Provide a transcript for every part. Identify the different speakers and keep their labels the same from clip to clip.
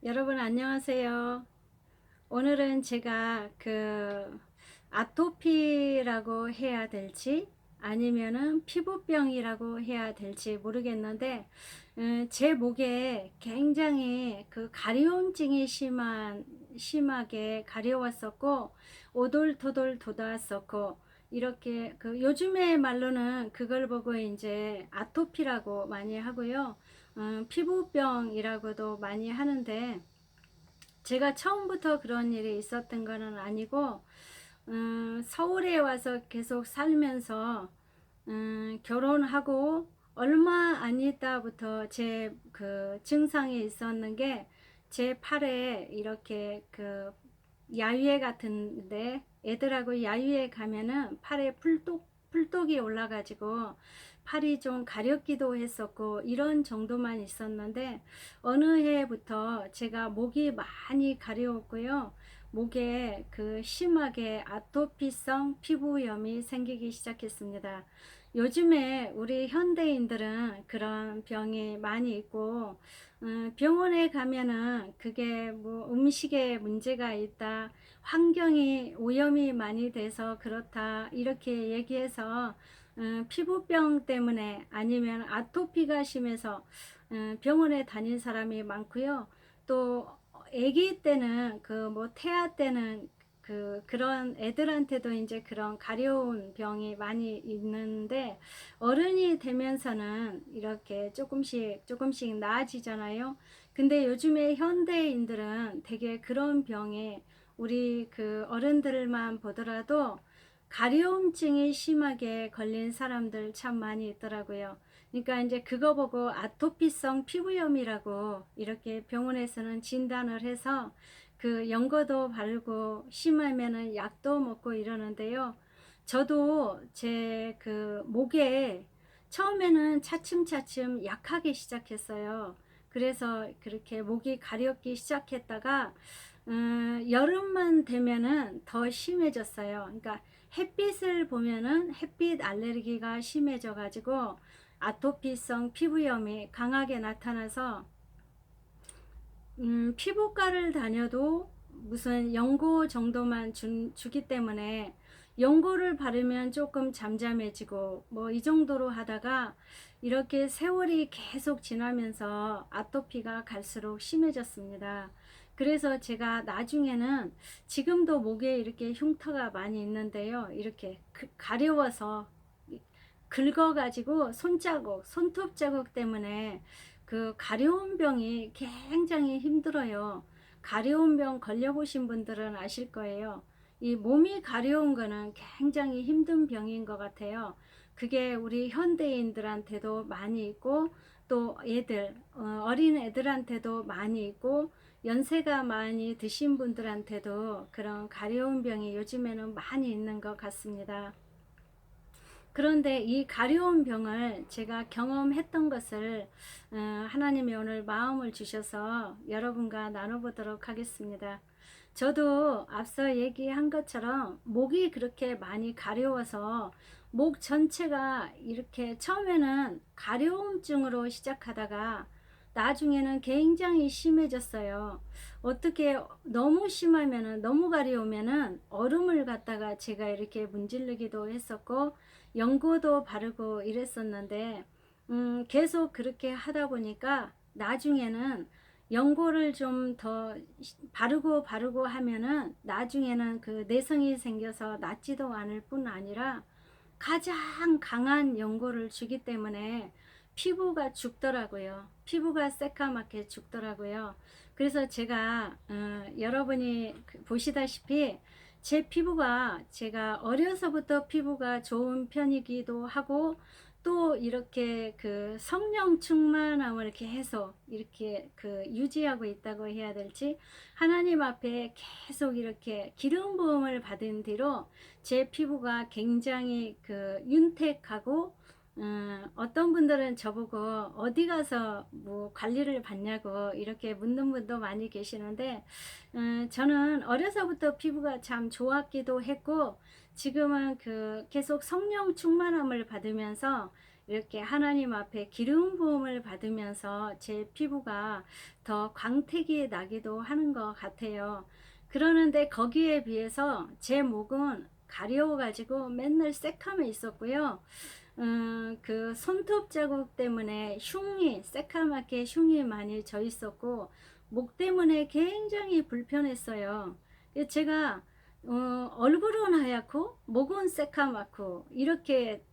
Speaker 1: 여러분 안녕하세요. 오늘은 제가 아토피라고 해야 될지 아니면은 피부병이라고 해야 될지 모르겠는데 제 목에 굉장히 가려움증이 심하게 가려웠었고 오돌토돌 돋았었고 이렇게 요즘의 말로는 그걸 보고 이제 아토피라고 많이 하고요. 피부병이라고도 많이 하는데 제가 처음부터 그런 일이 있었던 거는 아니고 서울에 와서 계속 살면서 결혼하고 얼마 안 있다부터 제 증상이 있었는 게 제 팔에 이렇게 야유회 같은데 애들하고 야유회 가면은 팔에 풀독이 올라가지고 팔이 좀 가렵기도 했었고 이런 정도만 있었는데 어느 해부터 제가 목이 많이 가려웠고요. 목에 심하게 아토피성 피부염이 생기기 시작했습니다. 요즘에 우리 현대인들은 그런 병이 많이 있고 병원에 가면은 그게 뭐 음식에 문제가 있다, 환경이 오염이 많이 돼서 그렇다 이렇게 얘기해서 피부병 때문에 아니면 아토피가 심해서 병원에 다닌 사람이 많고요. 또 아기 때는 뭐 태아 때는 그런 애들한테도 이제 그런 가려운 병이 많이 있는데 어른이 되면서는 이렇게 조금씩 조금씩 나아지잖아요. 근데 요즘에 현대인들은 되게 그런 병에 우리 어른들만 보더라도 가려움증이 심하게 걸린 사람들 참 많이 있더라고요. 그러니까 이제 그거 보고 아토피성 피부염이라고 이렇게 병원에서는 진단을 해서 연고도 바르고 심하면은 약도 먹고 이러는데요. 저도 제 목에 처음에는 차츰차츰 약하게 시작했어요. 그래서 그렇게 목이 가렵기 시작했다가 여름만 되면은 더 심해졌어요. 그러니까 햇빛을 보면은 햇빛 알레르기가 심해져 가지고 아토피성 피부염이 강하게 나타나서 피부과를 다녀도 무슨 연고 정도만 주기 때문에 연고를 바르면 조금 잠잠해지고 뭐 이 정도로 하다가 이렇게 세월이 계속 지나면서 아토피가 갈수록 심해졌습니다. 그래서 제가 나중에는 지금도 목에 이렇게 흉터가 많이 있는데요. 이렇게 가려워서 긁어가지고 손톱 자국 때문에 가려운 병이 굉장히 힘들어요. 가려운 병 걸려보신 분들은 아실 거예요. 이 몸이 가려운 거는 굉장히 힘든 병인 것 같아요. 그게 우리 현대인들한테도 많이 있고 또 어린 애들한테도 많이 있고 연세가 많이 드신 분들한테도 그런 가려운 병이 요즘에는 많이 있는 것 같습니다. 그런데 이 가려운 병을 제가 경험했던 것을 하나님이 오늘 마음을 주셔서 여러분과 나눠보도록 하겠습니다. 저도 앞서 얘기한 것처럼 목이 그렇게 많이 가려워서 목 전체가 이렇게 처음에는 가려움증으로 시작하다가 나중에는 굉장히 심해졌어요. 어떻게 너무 심하면은 너무 가려우면은 얼음을 갖다가 제가 이렇게 문지르기도 했었고 연고도 바르고 이랬었는데 계속 그렇게 하다 보니까 나중에는 연고를 좀 더 바르고 하면은 나중에는 내성이 생겨서 낫지도 않을 뿐 아니라 가장 강한 연고를 주기 때문에 피부가 죽더라고요. 피부가 새까맣게 죽더라고요. 그래서 제가 여러분이 보시다시피 제 피부가 제가 어려서부터 피부가 좋은 편이기도 하고 또 이렇게 성령 충만함을 이렇게 해서 이렇게 유지하고 있다고 해야 될지 하나님 앞에 계속 이렇게 기름 부음을 받은 뒤로 제 피부가 굉장히 윤택하고 어떤 분들은 저보고 어디 가서 뭐 관리를 받냐고 이렇게 묻는 분도 많이 계시는데 저는 어려서부터 피부가 참 좋았기도 했고 지금은 계속 성령 충만함을 받으면서 이렇게 하나님 앞에 기름 부음을 받으면서 제 피부가 더 광택이 나기도 하는 것 같아요. 그러는데 거기에 비해서 제 목은 가려워 가지고 맨날 새카매 있었고요. 그 손톱 자국 때문에 흉이 새카맣게 흉이 많이 져 있었고 목 때문에 굉장히 불편했어요. 제가 얼굴은 하얗고 목은 새카맣고 이렇게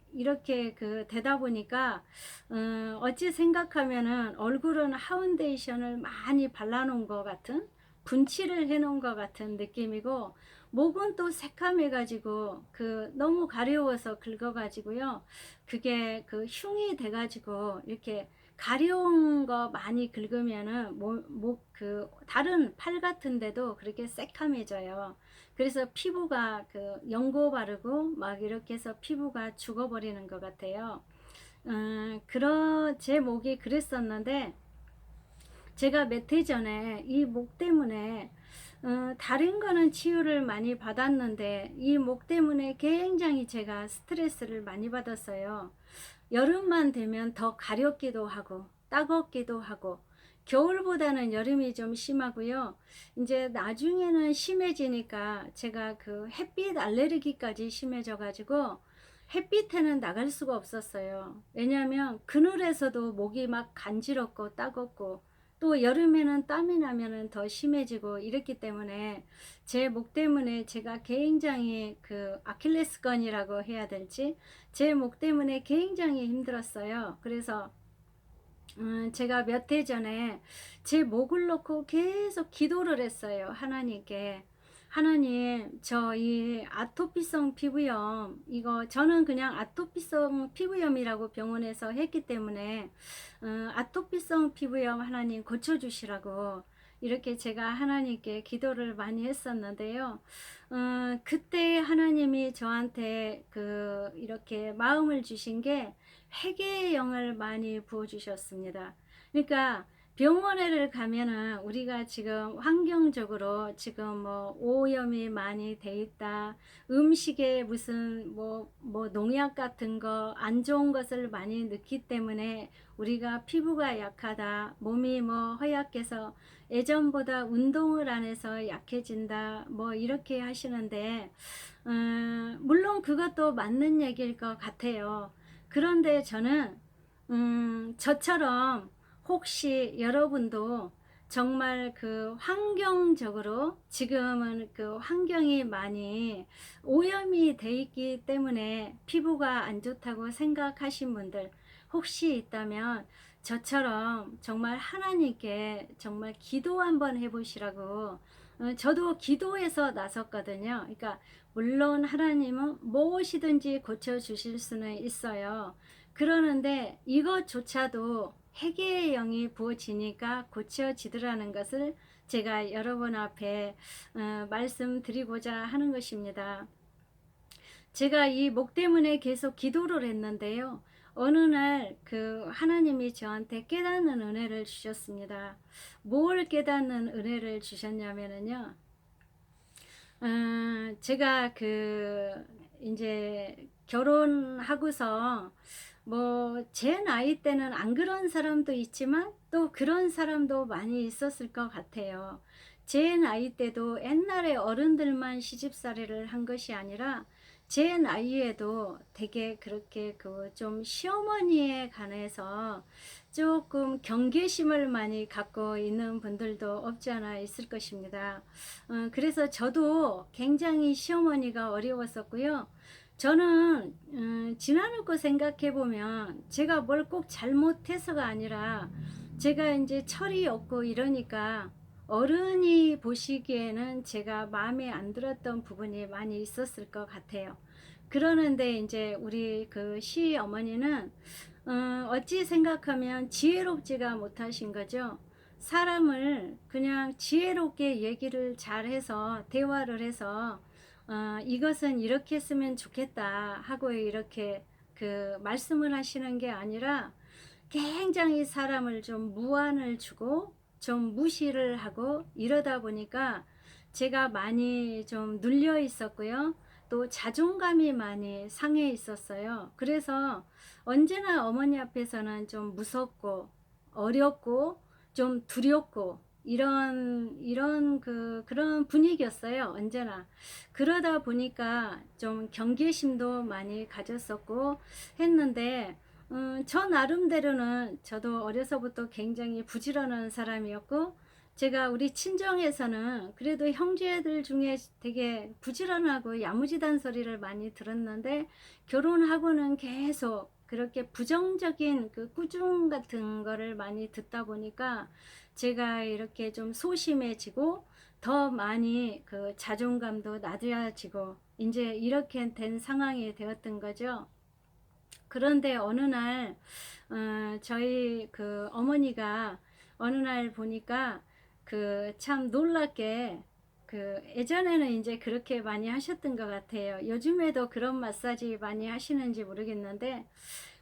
Speaker 1: 그 되다 보니까 어찌 생각하면은 얼굴은 파운데이션을 많이 발라놓은 것 같은 분칠을 해놓은 것 같은 느낌이고 목은 또 새카매 가지고 그 너무 가려워서 긁어 가지고요 그게 그 흉이 돼 가지고 이렇게 가려운 거 많이 긁으면은 목 그 다른 팔 같은데도 그렇게 새카매져요. 그래서 피부가 그 연고 바르고 막 이렇게 해서 피부가 죽어버리는 것 같아요. 그런 제 목이 그랬었는데 제가 몇 해 전에 이 목 때문에 다른 거는 치유를 많이 받았는데 이 목 때문에 굉장히 제가 스트레스를 많이 받았어요. 여름만 되면 더 가렵기도 하고 따갑기도 하고 겨울보다는 여름이 좀 심하고요. 이제 나중에는 심해지니까 제가 그 햇빛 알레르기까지 심해져 가지고 햇빛에는 나갈 수가 없었어요. 왜냐하면 그늘에서도 목이 막 간지럽고 따갑고 또 여름에는 땀이 나면은 더 심해지고 이랬기 때문에 제 목 때문에 제가 굉장히 그 아킬레스건이라고 해야 될지 제 목 때문에 굉장히 힘들었어요. 그래서 제가 몇 해 전에 제 목을 놓고 계속 기도를 했어요. 하나님께. 하나님, 저 이 아토피성 피부염, 이거 저는 그냥 아토피성 피부염이라고 병원에서 했기 때문에, 아토피성 피부염 하나님 고쳐주시라고, 이렇게 제가 하나님께 기도를 많이 했었는데요. 그때 하나님이 저한테 그, 이렇게 마음을 주신 게 회개의 영을 많이 부어주셨습니다. 그러니까, 병원에를 가면은 우리가 지금 환경적으로 지금 뭐 오염이 많이 돼 있다. 음식에 무슨 뭐 농약 같은 거 안 좋은 것을 많이 넣기 때문에 우리가 피부가 약하다. 몸이 뭐 허약해서 예전보다 운동을 안 해서 약해진다. 뭐 이렇게 하시는데 물론 그것도 맞는 얘기일 것 같아요. 그런데 저는 저처럼 혹시 여러분도 정말 그 환경적으로 지금은 그 환경이 많이 오염이 돼 있기 때문에 피부가 안 좋다고 생각하신 분들 혹시 있다면 저처럼 정말 하나님께 정말 기도 한번 해보시라고 저도 기도해서 나섰거든요. 그러니까 물론 하나님은 무엇이든지 고쳐주실 수는 있어요. 그러는데 이것조차도 회개의 영이 부어지니까 고쳐지더라는 것을 제가 여러분 앞에 말씀드리고자 하는 것입니다. 제가 이 목 때문에 계속 기도를 했는데요. 어느 날 그 하나님이 저한테 깨닫는 은혜를 주셨습니다. 뭘 깨닫는 은혜를 주셨냐면요. 제가 그 이제 결혼하고서 뭐 제 나이 때는 안 그런 사람도 있지만 또 그런 사람도 많이 있었을 것 같아요. 제 나이 때도 옛날에 어른들만 시집살이를 한 것이 아니라 제 나이에도 되게 그렇게 그 좀 시어머니에 관해서 조금 경계심을 많이 갖고 있는 분들도 없지 않아 있을 것입니다. 그래서 저도 굉장히 시어머니가 어려웠었고요. 저는 지나놓고 생각해 보면 제가 뭘 꼭 잘못해서가 아니라 제가 이제 철이 없고 이러니까 어른이 보시기에는 제가 마음에 안 들었던 부분이 많이 있었을 것 같아요. 그러는데 이제 우리 그 시어머니는 어찌 생각하면 지혜롭지가 못하신 거죠. 사람을 그냥 지혜롭게 얘기를 잘해서 대화를 해서 이것은 이렇게 했으면 좋겠다 하고 이렇게 그 말씀을 하시는 게 아니라 굉장히 사람을 좀 무안을 주고 좀 무시를 하고 이러다 보니까 제가 많이 좀 눌려 있었고요. 또 자존감이 많이 상해 있었어요. 그래서 언제나 어머니 앞에서는 좀 무섭고 어렵고 좀 두렵고 이런 그런 분위기였어요. 언제나. 그러다 보니까 좀 경계심도 많이 가졌었고 했는데, 저 나름대로는 저도 어려서부터 굉장히 부지런한 사람이었고, 제가 우리 친정에서는 그래도 형제들 중에 되게 부지런하고 야무지단 소리를 많이 들었는데, 결혼하고는 계속 그렇게 부정적인 그 꾸중 같은 거를 많이 듣다 보니까 제가 이렇게 좀 소심해지고 더 많이 그 자존감도 낮아지고 이제 이렇게 된 상황이 되었던 거죠. 그런데 어느 날 저희 그 어머니가 어느 날 보니까 그 참 놀랍게 그 예전에는 이제 그렇게 많이 하셨던 것 같아요. 요즘에도 그런 마사지 많이 하시는지 모르겠는데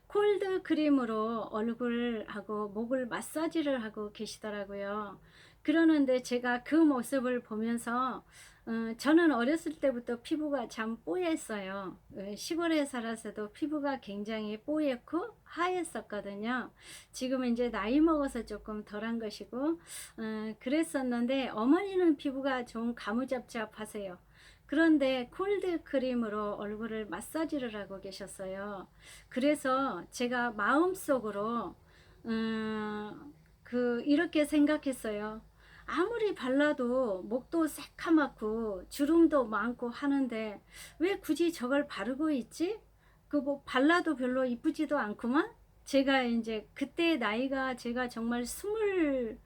Speaker 1: 콜드 크림으로 얼굴하고 목을 마사지를 하고 계시더라고요. 그러는데 제가 그 모습을 보면서 저는 어렸을 때부터 피부가 참 뽀였어요. 시골에 살아서도 피부가 굉장히 뽀얗고 하였었거든요. 지금은 이제 나이 먹어서 조금 덜한 것이고 그랬었는데 어머니는 피부가 좀 가무잡잡하세요. 그런데 콜드 크림으로 얼굴을 마사지를 하고 계셨어요. 그래서 제가 마음속으로 이렇게 생각했어요. 아무리 발라도 목도 새카맣고 주름도 많고 하는데 왜 굳이 저걸 바르고 있지? 그 뭐 발라도 별로 이쁘지도 않구만. 제가 이제 그때 나이가 제가 정말 스물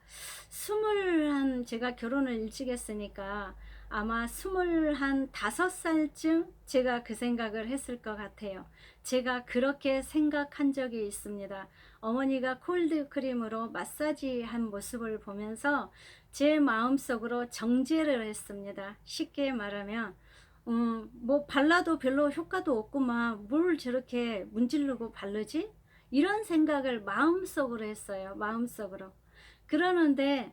Speaker 1: 한 제가 결혼을 일찍 했으니까 아마 25살쯤 제가 그 생각을 했을 것 같아요. 제가 그렇게 생각한 적이 있습니다. 어머니가 콜드 크림으로 마사지 한 모습을 보면서 제 마음속으로 정죄를 했습니다. 쉽게 말하면 뭐 발라도 별로 효과도 없구만 뭘 저렇게 문지르고 바르지? 이런 생각을 마음속으로 했어요. 마음속으로. 그러는데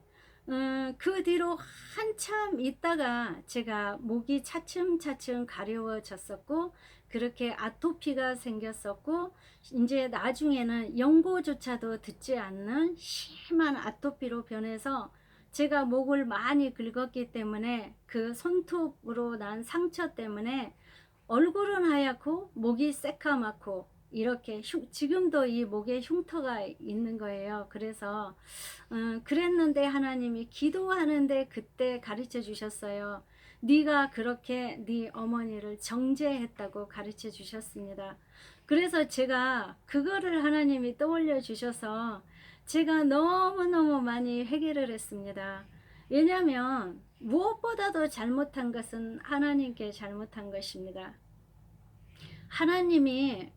Speaker 1: 그 뒤로 한참 있다가 제가 목이 차츰차츰 가려워졌었고 그렇게 아토피가 생겼었고 이제 나중에는 연고조차도 듣지 않는 심한 아토피로 변해서 제가 목을 많이 긁었기 때문에 그 손톱으로 난 상처 때문에 얼굴은 하얗고 목이 새까맣고 이렇게 지금도 이 목에 흉터가 있는 거예요. 그래서 그랬는데 하나님이 기도하는데 그때 가르쳐 주셨어요. 네가 그렇게 네 어머니를 정죄했다고 가르쳐 주셨습니다. 그래서 제가 그거를 하나님이 떠올려 주셔서 제가 너무너무 많이 회개를 했습니다. 왜냐하면 무엇보다도 잘못한 것은 하나님께 잘못한 것입니다. 하나님이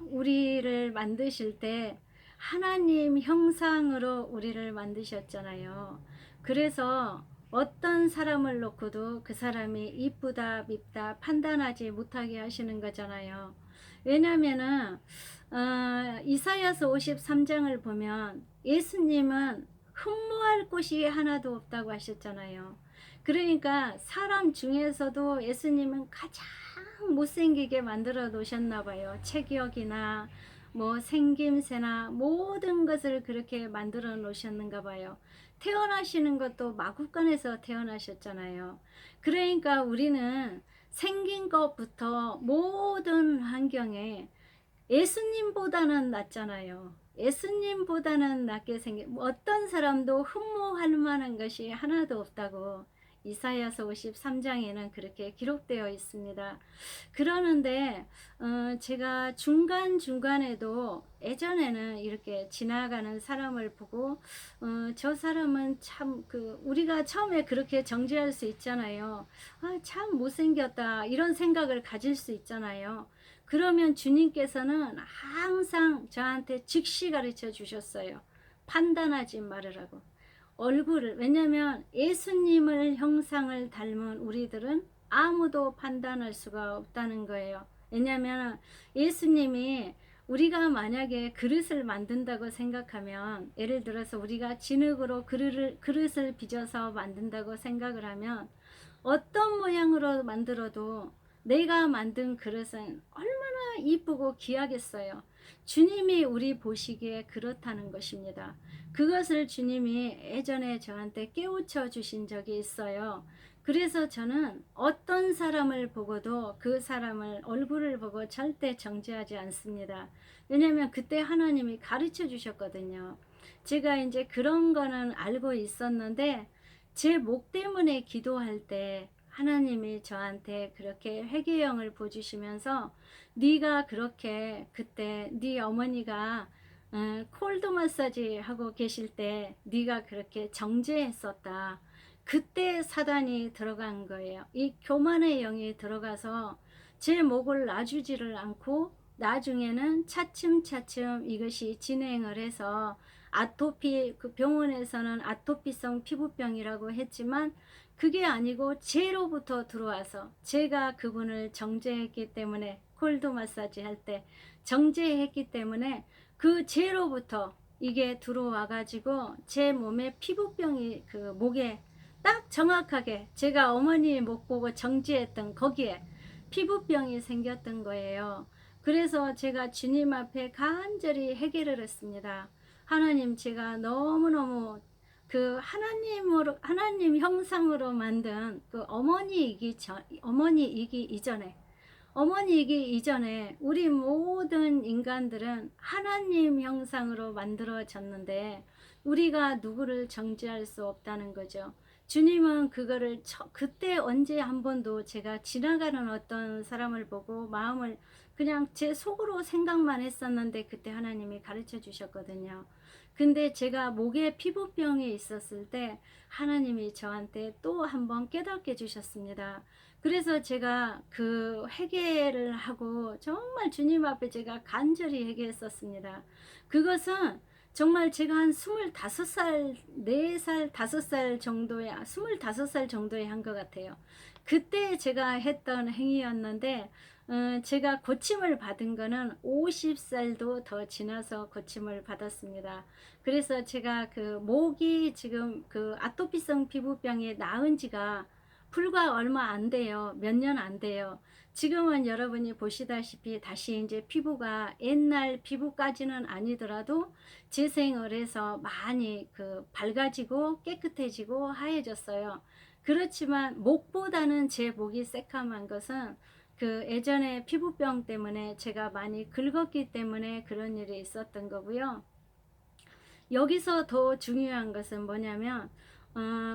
Speaker 1: 우리를 만드실 때 하나님 형상으로 우리를 만드셨잖아요. 그래서 어떤 사람을 놓고도 그 사람이 이쁘다 밉다 판단하지 못하게 하시는 거잖아요. 왜냐면은 이사야서 53장을 보면 예수님은 흠모할 곳이 하나도 없다고 하셨잖아요. 그러니까 사람 중에서도 예수님은 가장 못생기게 만들어 놓으셨나 봐요. 체격이나 뭐 생김새나 모든 것을 그렇게 만들어 놓으셨는가 봐요. 태어나시는 것도 마구간에서 태어나셨잖아요. 그러니까 우리는 생긴 것부터 모든 환경에 예수님보다는 낫잖아요. 예수님보다는 낫게 생긴 어떤 사람도 흠모할 만한 것이 하나도 없다고 이사야서 53장에는 그렇게 기록되어 있습니다. 그러는데 제가 중간중간에도 예전에는 이렇게 지나가는 사람을 보고 저 사람은 참 우리가 처음에 그렇게 정죄할 수 있잖아요. 아, 참 못생겼다 이런 생각을 가질 수 있잖아요. 그러면 주님께서는 항상 저한테 즉시 가르쳐 주셨어요. 판단하지 말으라고. 얼굴을, 왜냐면 예수님을 형상을 닮은 우리들은 아무도 판단할 수가 없다는 거예요. 왜냐면 예수님이 우리가 만약에 그릇을 만든다고 생각하면, 예를 들어서 우리가 진흙으로 그릇을 빚어서 만든다고 생각을 하면 어떤 모양으로 만들어도 내가 만든 그릇은 얼마나 이쁘고 귀하겠어요. 주님이 우리 보시기에 그렇다는 것입니다. 그것을 주님이 예전에 저한테 깨우쳐 주신 적이 있어요. 그래서 저는 어떤 사람을 보고도 그 사람을 얼굴을 보고 절대 정죄하지 않습니다. 왜냐하면 그때 하나님이 가르쳐 주셨거든요. 제가 이제 그런 거는 알고 있었는데 제 목 때문에 기도할 때 하나님이 저한테 그렇게 회개형을 보여주시면서 네가 그렇게 그때 네 어머니가 콜드 마사지 하고 계실 때 네가 그렇게 정죄했었다. 그때 사단이 들어간 거예요. 이 교만의 영이 들어가서 제 목을 놔주지를 않고 나중에는 차츰차츰 이것이 진행을 해서 아토피, 그 병원에서는 아토피성 피부병이라고 했지만 그게 아니고 죄로부터 들어와서 제가 그분을 정죄했기 때문에 콜드 마사지 할 때 정죄했기 때문에 그 죄로부터 이게 들어와 가지고 제 몸에 피부병이 그 목에 딱 정확하게 제가 어머니 목 보고 정죄했던 거기에 피부병이 생겼던 거예요. 그래서 제가 주님 앞에 간절히 회개를 했습니다. 하나님, 제가 너무너무 그 하나님 형상으로 만든 그 어머니이기 이전에 우리 모든 인간들은 하나님 형상으로 만들어졌는데 우리가 누구를 정죄할 수 없다는 거죠. 주님은 그거를 그때 언제 한 번도 제가 지나가는 어떤 사람을 보고 마음을 그냥 제 속으로 생각만 했었는데 그때 하나님이 가르쳐 주셨거든요. 근데 제가 목에 피부병이 있었을 때 하나님이 저한테 또 한 번 깨닫게 주셨습니다. 그래서 제가 그 회개를 하고 정말 주님 앞에 제가 간절히 회개했었습니다. 그것은 정말 제가 한 25살, 4살, 5살 정도에, 25살 정도에 한 것 같아요. 그때 제가 했던 행위였는데, 제가 고침을 받은 거는 50살도 더 지나서 고침을 받았습니다. 그래서 제가 그 목이 지금 그 아토피성 피부병이 나은 지가 불과 얼마 안 돼요. 몇 년 안 돼요. 지금은 여러분이 보시다시피 다시 이제 피부가 옛날 피부까지는 아니더라도 재생을 해서 많이 그 밝아지고 깨끗해지고 하얘졌어요. 그렇지만 목보다는 제 목이 새까만 것은 그 예전에 피부병 때문에 제가 많이 긁었기 때문에 그런 일이 있었던 거고요. 여기서 더 중요한 것은 뭐냐면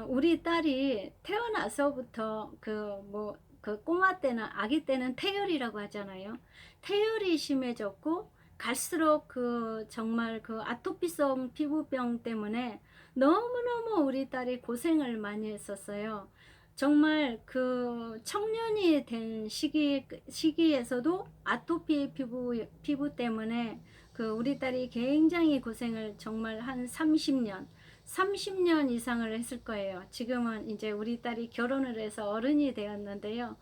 Speaker 1: 우리 딸이 태어나서부터 그 꼬마 때는 아기 때는 태열이라고 하잖아요. 태열이 심해졌고 갈수록 그 정말 그 아토피성 피부병 때문에 너무너무 우리 딸이 고생을 많이 했었어요. 정말 그 청년이 된 시기에서도 아토피 피부 때문에 그 우리 딸이 굉장히 고생을 정말 한 30년 이상을 했을 거예요. 지금은 이제 우리 딸이 결혼을 해서 어른이 되었는데요.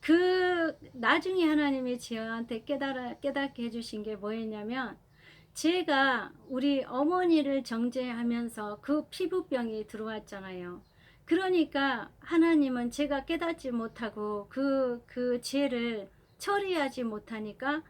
Speaker 1: 그 나중에 하나님이 저한테 깨닫게 해주신 게 뭐였냐면 제가 우리 어머니를 정죄하면서 그 피부병이 들어왔잖아요. 그러니까 하나님은 제가 깨닫지 못하고 그 죄를 처리하지 못하니까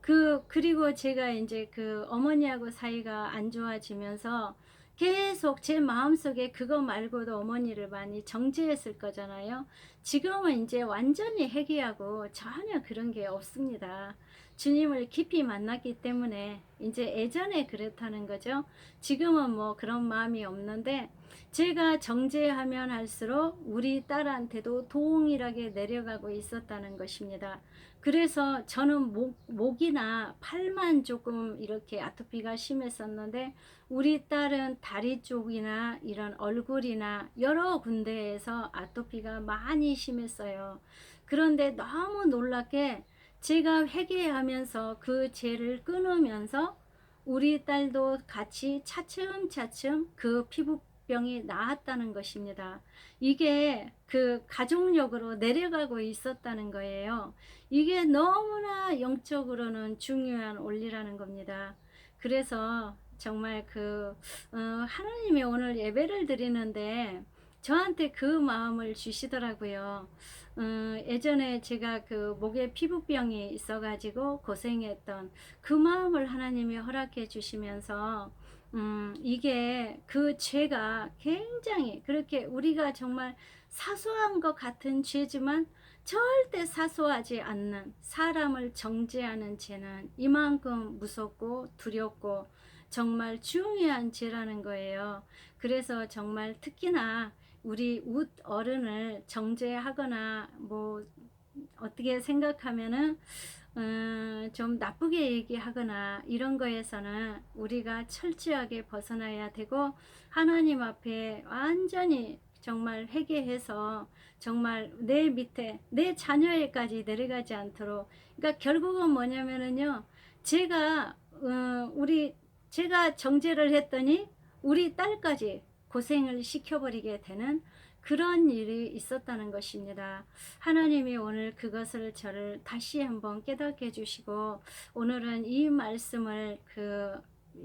Speaker 1: 그리고 제가 이제 그 어머니하고 사이가 안 좋아지면서 계속 제 마음속에 그거 말고도 어머니를 많이 정죄했을 거잖아요. 지금은 이제 완전히 회개하고 전혀 그런 게 없습니다. 주님을 깊이 만났기 때문에 이제 예전에 그렇다는 거죠. 지금은 뭐 그런 마음이 없는데 제가 정죄하면 할수록 우리 딸한테도 동일하게 내려가고 있었다는 것입니다. 그래서 저는 목이나 팔만 조금 이렇게 아토피가 심했었는데 우리 딸은 다리 쪽이나 이런 얼굴이나 여러 군데에서 아토피가 많이 심했어요. 그런데 너무 놀랍게 제가 회개하면서 그 죄를 끊으면서 우리 딸도 같이 차츰차츰 그 피부병이 나았다는 것입니다. 이게 그 가족력으로 내려가고 있었다는 거예요. 이게 너무나 영적으로는 중요한 원리라는 겁니다. 그래서 정말 하나님이 오늘 예배를 드리는데 저한테 그 마음을 주시더라고요. 예전에 제가 그 목에 피부병이 있어가지고 고생했던 그 마음을 하나님이 허락해 주시면서, 이게 그 죄가 굉장히 그렇게 우리가 정말 사소한 것 같은 죄지만 절대 사소하지 않는, 사람을 정죄하는 죄는 이만큼 무섭고 두렵고 정말 중요한 죄라는 거예요. 그래서 정말 특히나 우리 웃 어른을 정죄하거나 뭐 어떻게 생각하면은 좀 나쁘게 얘기하거나 이런 거에서는 우리가 철저하게 벗어나야 되고, 하나님 앞에 완전히 정말 회개해서 정말 내 밑에 내 자녀에까지 내려가지 않도록. 그러니까 결국은 뭐냐면은요, 제가 우리 제가 정죄를 했더니 우리 딸까지 고생을 시켜버리게 되는 그런 일이 있었다는 것입니다. 하나님이 오늘 그것을 저를 다시 한번 깨닫게 해주시고, 오늘은 이 말씀을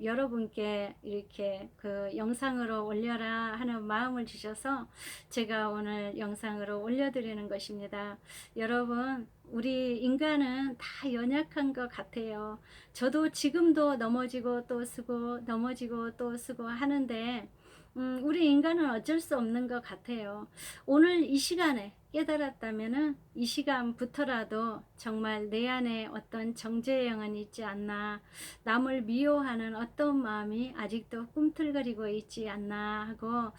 Speaker 1: 여러분께 이렇게 영상으로 올려라 하는 마음을 주셔서 제가 오늘 영상으로 올려드리는 것입니다. 여러분, 우리 인간은 다 연약한 것 같아요. 저도 지금도 넘어지고 또 쓰고 넘어지고 또 쓰고 하는데, 우리 인간은 어쩔 수 없는 것 같아요. 오늘 이 시간에 깨달았다면은 이 시간부터라도 정말 내 안에 어떤 정죄의 영은 있지 않나, 남을 미워하는 어떤 마음이 아직도 꿈틀거리고 있지 않나 하고,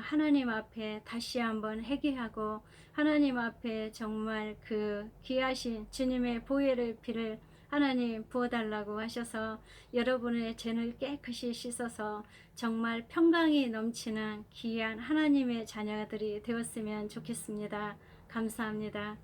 Speaker 1: 하나님 앞에 다시 한번 회개하고, 하나님 앞에 정말 그 귀하신 주님의 보혈의 피를 하나님 부어달라고 하셔서 여러분의 죄를 깨끗이 씻어서 정말 평강이 넘치는 귀한 하나님의 자녀들이 되었으면 좋겠습니다. 감사합니다.